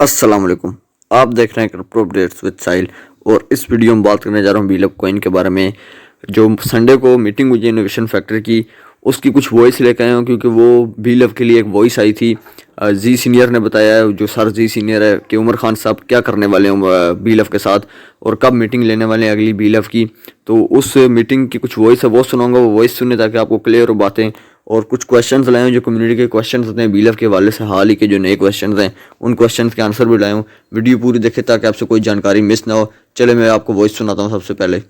अस्सलाम वालेकुम। आप देख रहे हैं क्रिप्टो अपडेट्स विद साहिल और इस वीडियो में बात करने जा रहा हूँ बीलअप कॉइन के बारे में। जो संडे को मीटिंग हुई है इनोवेशन फैक्ट्री की, उसकी कुछ वॉइस लेकर आया हूँ क्योंकि वो बीलअप के लिए एक वॉइस आई थी। जी सीनियर ने बताया है, जो सर जी सीनियर है, कि उमर खान साहब क्या करने वाले हैं बीलअप के साथ और कब मीटिंग लेने वाले हैं अगली बीलअप की। तो उस मीटिंग की कुछ वॉइस है, वो सुनाऊंगा। वो वॉइस सुनने ताकि आपको क्लियर हो बातें। और कुछ क्वेश्चंस लाए हूँ जो कम्युनिटी के क्वेश्चंस होते हैं बीलअप के हवाले से, हाल ही के जो नए क्वेश्चंस हैं उन क्वेश्चंस के आंसर भी लाए हूँ। वीडियो पूरी देखें ताकि आपसे कोई जानकारी मिस ना हो। चले मैं आपको वॉइस सुनाता हूँ सबसे पहले।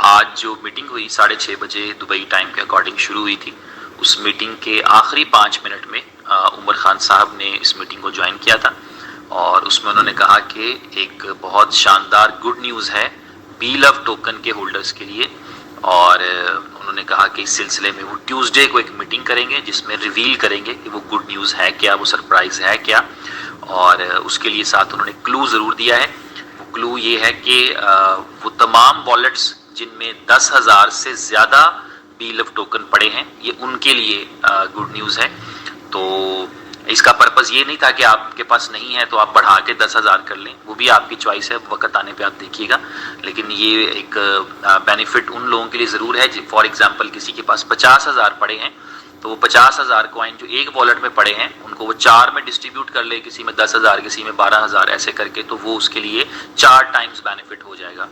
आज जो मीटिंग हुई 6:30 बजे दुबई टाइम के अकॉर्डिंग शुरू हुई थी। उस मीटिंग के आखिरी 5 मिनट में उमर खान साहब ने इस मीटिंग को ज्वाइन किया था और उसमें उन्होंने कहा कि एक बहुत शानदार गुड न्यूज़ है बीलअप टोकन के होल्डर्स के लिए। और उन्होंने कहा कि इस सिलसिले में वो ट्यूसडे को एक मीटिंग करेंगे जिसमें रिवील करेंगे कि वो गुड न्यूज़ है क्या, वो सरप्राइज़ है क्या। और उसके लिए साथ उन्होंने क्लू ज़रूर दिया है। वो क्लू ये है कि वो तमाम वॉलेट्स जिनमें 10,000 से ज़्यादा बीलअप टोकन पड़े हैं, ये उनके लिए गुड न्यूज़ है। तो इसका पर्पज़ ये नहीं था कि आपके पास नहीं है तो आप बढ़ा के 10,000 कर लें, वो भी आपकी चॉइस है, वक्त आने पे आप देखिएगा। लेकिन ये एक बेनिफिट उन लोगों के लिए ज़रूर है। फॉर एग्जांपल किसी के पास 50,000 पड़े हैं तो वो 50,000 कॉइन जो एक वॉलेट में पड़े हैं उनको वो 4 में डिस्ट्रीब्यूट कर ले, किसी में 10,000, किसी में 12,000 ऐसे करके, तो वो उसके लिए 4 टाइम्स बेनिफिट हो जाएगा।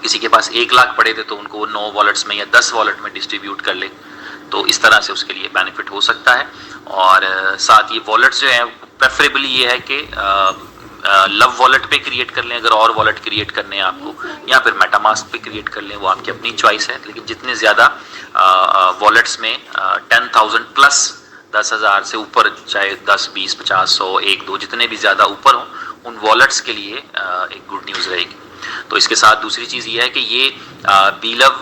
किसी के पास 1 लाख पड़े थे तो उनको 9 वॉलेट्स में या 10 वॉलेट में डिस्ट्रीब्यूट कर ले, तो इस तरह से उसके लिए बेनिफिट हो सकता है। और साथ ये वॉलेट्स जो है प्रेफरेबली ये है कि लव वॉलेट पे क्रिएट कर लें अगर और वॉलेट क्रिएट करने हैं आपको, या फिर मेटामास्क पे क्रिएट कर लें, वो आपकी अपनी चॉइस है। लेकिन जितने ज़्यादा वॉलेट्स में 10,000 प्लस 10,000 से ऊपर, चाहे 10, 20, 50, 100, 1, 2 जितने भी ज़्यादा ऊपर हों, उन वॉलेट्स के लिए एक गुड न्यूज़ रहेगी। तो इसके साथ दूसरी चीज़ ये है कि ये बीलअप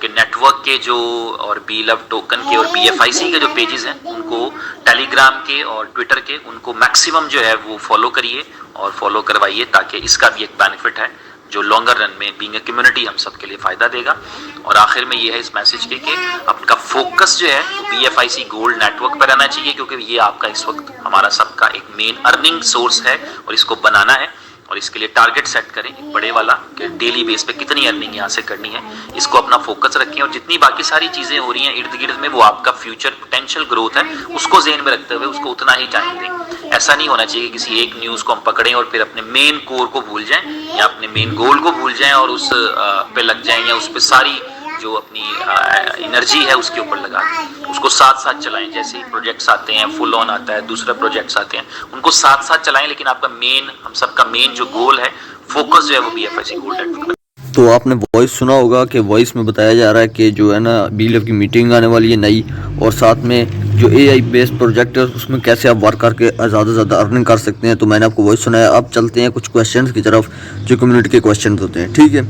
के नेटवर्क के जो और बीलअप टोकन के और BFIC के जो पेजेस हैं उनको टेलीग्राम के और ट्विटर के उनको मैक्सिमम जो है वो फॉलो करिए और फॉलो करवाइए, ताकि इसका भी एक बेनिफिट है जो लॉन्गर रन में बीइंग ए कम्युनिटी हम सब के लिए फ़ायदा देगा। और आखिर में ये है इस मैसेज के कि आपका फोकस जो है वो BFIC गोल्ड नेटवर्क पर रहना चाहिए, क्योंकि ये आपका इस वक्त हमारा सबका एक मेन अर्निंग सोर्स है और इसको बनाना है। और इसके लिए टारगेट सेट करें एक बड़े वाला कि डेली बेस पे कितनी अर्निंग यहाँ से करनी है, इसको अपना फोकस रखें। और जितनी बाकी सारी चीज़ें हो रही हैं इर्द गिर्द में, वो आपका फ्यूचर पोटेंशियल ग्रोथ है, उसको जेन में रखते हुए उसको उतना ही टाइम दें। ऐसा नहीं होना चाहिए कि किसी एक न्यूज़ को हम पकड़ें और फिर अपने मेन कोर को भूल जाएं या अपने मेन गोल को भूल जाएं और उस पे लग जाएं, या उस पर सारी जो अपनी एनर्जी है उसके ऊपर लगा दें। उसको साथ साथ चलाएं। जैसे ही प्रोजेक्ट्स आते हैं, फुल ऑन आता है, दूसरे प्रोजेक्ट्स आते हैं, उनको साथ साथ चलाएं। लेकिन आपका मेन, हम सबका मेन जो गोल है, फोकस जो है वो BFIC गोल्ड नेटवर्क। तो आपने वॉइस सुना होगा कि वॉइस में बताया जा रहा है कि जो है ना बीलअप की मीटिंग आने वाली है नई, और साथ में जो AI बेस्ड प्रोजेक्ट है उसमें कैसे आप वर्क करके ज़्यादा से ज़्यादा अर्निंग कर सकते हैं। तो मैंने आपको वॉइस सुनाया। अब चलते हैं कुछ क्वेश्चंस की तरफ जो कम्युनिटी के क्वेश्चन होते हैं। ठीक है,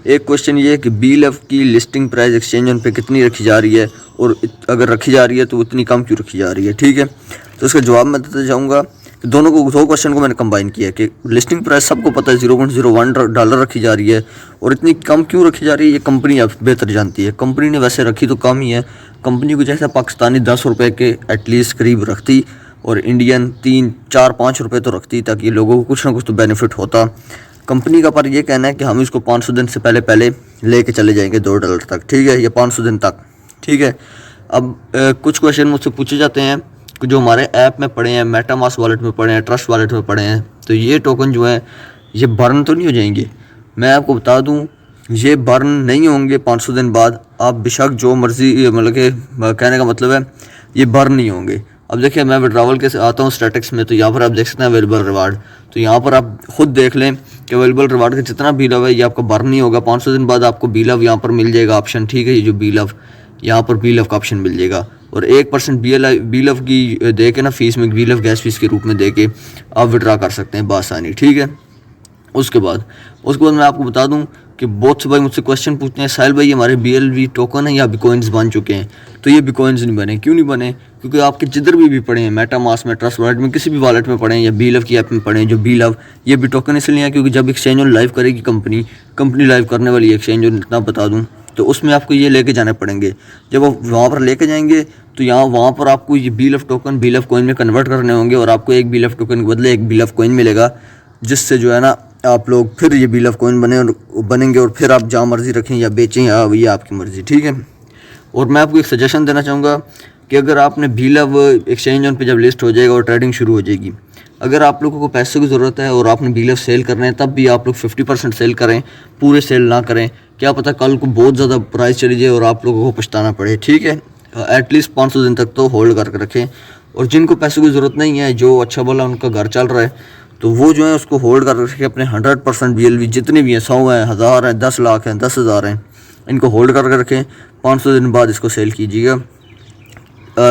एक क्वेश्चन ये है कि बीलअप की लिस्टिंग प्राइस एक्सचेंज पे कितनी रखी जा रही है, और अगर रखी जा रही है तो इतनी कम क्यों रखी जा रही है। ठीक है, तो इसका जवाब मैं देता जाऊँगा। दोनों को, दो क्वेश्चन को मैंने कंबाइन किया कि लिस्टिंग प्राइस सबको पता है $0.01 रखी जा रही है, और इतनी कम क्यों रखी जा रही है ये कंपनी अब बेहतर जानती है। कंपनी ने वैसे रखी तो कम ही है। कंपनी को जैसे पाकिस्तानी 10 रुपये के एटलीस्ट करीब रखती, और इंडियन 3, 4, 5 रुपये तो रखती, ताकि लोगों को कुछ ना कुछ तो बेनिफिट होता कंपनी का। पर ये कहना है कि हम इसको 500 दिन से पहले लेके चले जाएंगे $2 तक। ठीक है, या 500 दिन तक। ठीक है, अब कुछ क्वेश्चन मुझसे पूछे जाते हैं जो हमारे ऐप में पड़े हैं, मेटामास्क वॉलेट में पड़े हैं, ट्रस्ट वॉलेट में पड़े हैं, तो ये टोकन जो है ये बर्न तो नहीं हो जाएंगे। मैं आपको बता दूं, ये बर्न नहीं होंगे 500 दिन बाद। आप बेशक जो मर्जी, मतलब कि कहने का मतलब है ये बर्न नहीं होंगे। अब देखिए, मैं विड्रावल के आता हूँ स्टैटिक्स में, तो यहाँ पर आप देख सकते हैं अवेलेबल रिवार्ड। तो यहाँ पर आप खुद देख लें कि अवेलेबल रिवार्ड का जितना बीलअप है ये आपका बर्न नहीं होगा। 500 दिन बाद आपको बीलअप यहाँ पर मिल जाएगा ऑप्शन। ठीक है, ये जो बीलअप, यहाँ पर बीलअप का ऑप्शन मिल जाएगा, और 1% बीलअप की दे के ना फीस में, बीलअप गैस फीस के रूप में दे के आप विड्रा कर सकते हैं बासानी। ठीक है, उसके बाद मैं आपको बता दूं कि बहुत से भाई मुझसे क्वेश्चन पूछते हैं, साहिल भाई हमारे BLV टोकन है या बिटकॉइंस बन चुके हैं। तो ये बिटकॉइंस नहीं बने। क्यों नहीं बने? क्योंकि आपके जिधर भी पड़े हैं, मेटामास्क में, ट्रस्ट वॉलेट में, किसी भी वॉलेट में पड़े हैं, या बीलअप की ऐप में पड़े हैं, जो बीलअप ये भी टोकन इसलिए है क्योंकि जब एक्सचेंज लाइव करेगी कंपनी लाइव करने वाली एक्सचेंज, इतना बता दूँ, तो उसमें आपको ये लेके जाने पड़ेंगे। जब आप वहाँ पर लेके जाएंगे तो वहाँ पर आपको ये bill of token bill of coin में कन्वर्ट करने होंगे और आपको एक बिल ऑफ टोकन के बदले एक बिल ऑफ कॉइन मिलेगा, जिससे जो है ना आप लोग फिर ये बिल ऑफ कॉइन बनेंगे और फिर आप जहाँ मर्ज़ी रखें या बेचें या ये आपकी मर्ज़ी, ठीक है। और मैं आपको एक सजेशन देना चाहूँगा कि अगर आपने बिल ऑफ एक्सचेंज ऑन पे जब लिस्ट हो जाएगा और ट्रेडिंग शुरू हो जाएगी, अगर आप लोगों को पैसे की ज़रूरत है और आपने बिल ऑफ सेल करना है, तब भी आप लोग 50% सेल करें, पूरे सेल ना करें। क्या पता कल को बहुत ज़्यादा प्राइस चली जाए और आप लोगों को पछताना पड़े, ठीक है। एटलीस्ट 500 दिन तक तो होल्ड करके रखें। और जिनको पैसों की ज़रूरत नहीं है, जो अच्छा भला उनका घर चल रहा है, तो वो जो है उसको होल्ड कर रखें। अपने 100% BLV जितने भी हैं, 100 हैं, 1000 हैं, 10 लाख हैं, 10,000 हैं, इनको होल्ड करके रखें। 500 दिन बाद इसको सेल कीजिएगा।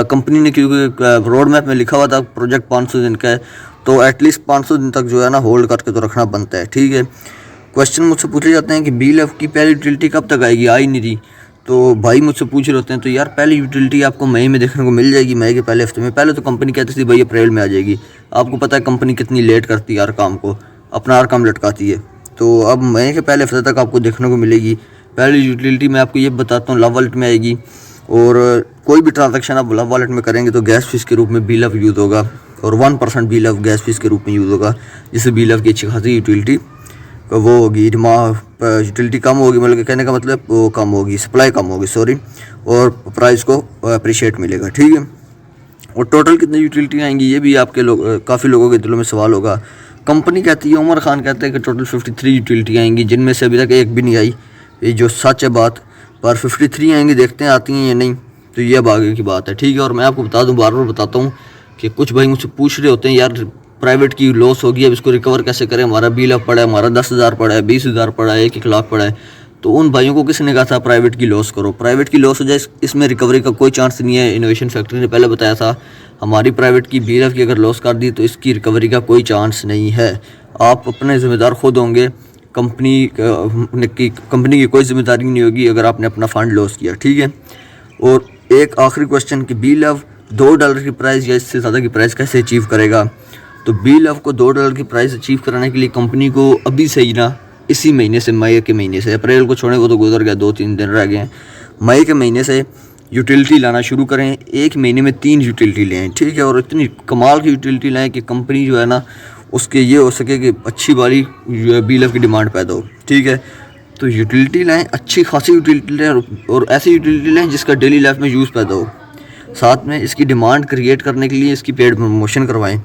कंपनी ने क्योंकि रोड मैप में लिखा हुआ था प्रोजेक्ट 500 दिन का है, तो एटलीस्ट 500 दिन तक जो है ना होल्ड करके तो रखना बनता है, ठीक है। क्वेश्चन मुझसे पूछे जाते हैं कि BLF की पहली यूटिलिटी कब तक आएगी, आई नहीं रही। तो भाई मुझसे पूछ रहे होते हैं, तो यार पहली यूटिलिटी आपको मई में देखने को मिल जाएगी, मई के पहले हफ्ते में। पहले तो कंपनी कहती थी भाई अप्रैल में आ जाएगी। आपको पता है कंपनी कितनी लेट करती है हर काम को, अपना हर काम लटकाती है। तो अब मई के पहले हफ्ते तक आपको देखने को मिलेगी पहली यूटिलिटी। मैं आपको ये बताता हूँ, लव वॉलेट में आएगी। और कोई भी ट्रांजैक्शन आप लव वॉलेट में करेंगे तो गैस फीस के रूप में BLF यूज़ होगा और 1% BLF गैस फीस के रूप में यूज़ होगा, जिससे BLF की अच्छी खासी यूटिलिटी वो होगी। यूटिलिटी कम होगी, मतलब कहने का मतलब वो कम होगी, सप्लाई कम होगी, सॉरी, और प्राइस को अप्रिशिएट मिलेगा, ठीक है। और टोटल कितनी यूटिलिटी आएंगी, ये भी आपके काफ़ी लोगों के दिलों में सवाल होगा। कंपनी कहती है, उमर खान कहते हैं कि टोटल 53 यूटिलिटी आएंगी, जिनमें से अभी तक एक भी नहीं आई। ये जो सच है बात, पर 53 आएंगी, देखते हैं आती हैं या नहीं, तो ये अब आगे की बात है, ठीक है। और मैं आपको बता दूं, बार बार बताता हूँ कि कुछ भाई मुझसे पूछ रहे होते हैं यार प्राइवेट की लॉस होगी, अब इसको रिकवर कैसे करें, हमारा BLF पड़ा है, हमारा 10,000 पड़ा है, 20,000 पड़ा है, 1 लाख पड़ा है। तो उन भाइयों को किसने कहा था प्राइवेट की लॉस करो, प्राइवेट की लॉस हो जाए, इसमें रिकवरी का कोई चांस नहीं है। इनोवेशन फैक्ट्री ने पहले बताया था हमारी प्राइवेट की BLF की अगर लॉस कर दी तो इसकी रिकवरी का कोई चांस नहीं है। आप अपने ज़िम्मेदार खुद होंगे, कंपनी की कोई जिम्मेदारी नहीं होगी अगर आपने अपना फ़ंड लॉस किया, ठीक है। और एक आखिरी क्वेश्चन कि BLF $2 की प्राइस या इससे ज़्यादा की प्राइस कैसे अचीव करेगा। तो BLF को $2 की प्राइस अचीव कराने के लिए कंपनी को अभी से ही ना, इसी महीने से, मई के महीने से, अप्रैल को छोड़ने को तो गुजर गया, 2-3 दिन रह गए हैं, मई के महीने से यूटिलिटी लाना शुरू करें। एक महीने में 3 यूटिलिटी लें, ठीक है। और इतनी कमाल की यूटिलिटी लाएँ कि कंपनी जो है ना उसके ये हो सके कि अच्छी वाली BLF की डिमांड पैदा हो, ठीक है। तो यूटिलिटी लाएँ, अच्छी खासी यूटिलिटी लें और ऐसी यूटिलिटी लें जिसका डेली लाइफ में यूज़ पैदा हो। साथ में इसकी डिमांड क्रिएट करने के लिए इसकी पेड प्रमोशन करवाएं।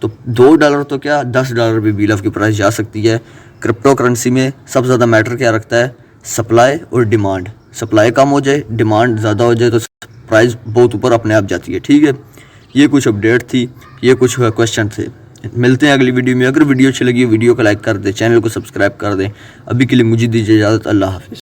तो $2 तो क्या, $10 भी BLF की प्राइस जा सकती है। क्रिप्टो करेंसी में सबसे ज़्यादा मैटर क्या रखता है, सप्लाई और डिमांड। सप्लाई कम हो जाए, डिमांड ज़्यादा हो जाए तो प्राइस बहुत ऊपर अपने आप जाती है, ठीक है। ये कुछ अपडेट थी, ये कुछ क्वेश्चन थे। मिलते हैं अगली वीडियो में। अगर वीडियो अच्छी लगी वीडियो को लाइक कर दें, चैनल को सब्सक्राइब कर दें। अभी के लिए मुझे दीजिए इजाज़त, अल्लाह हाफिज़।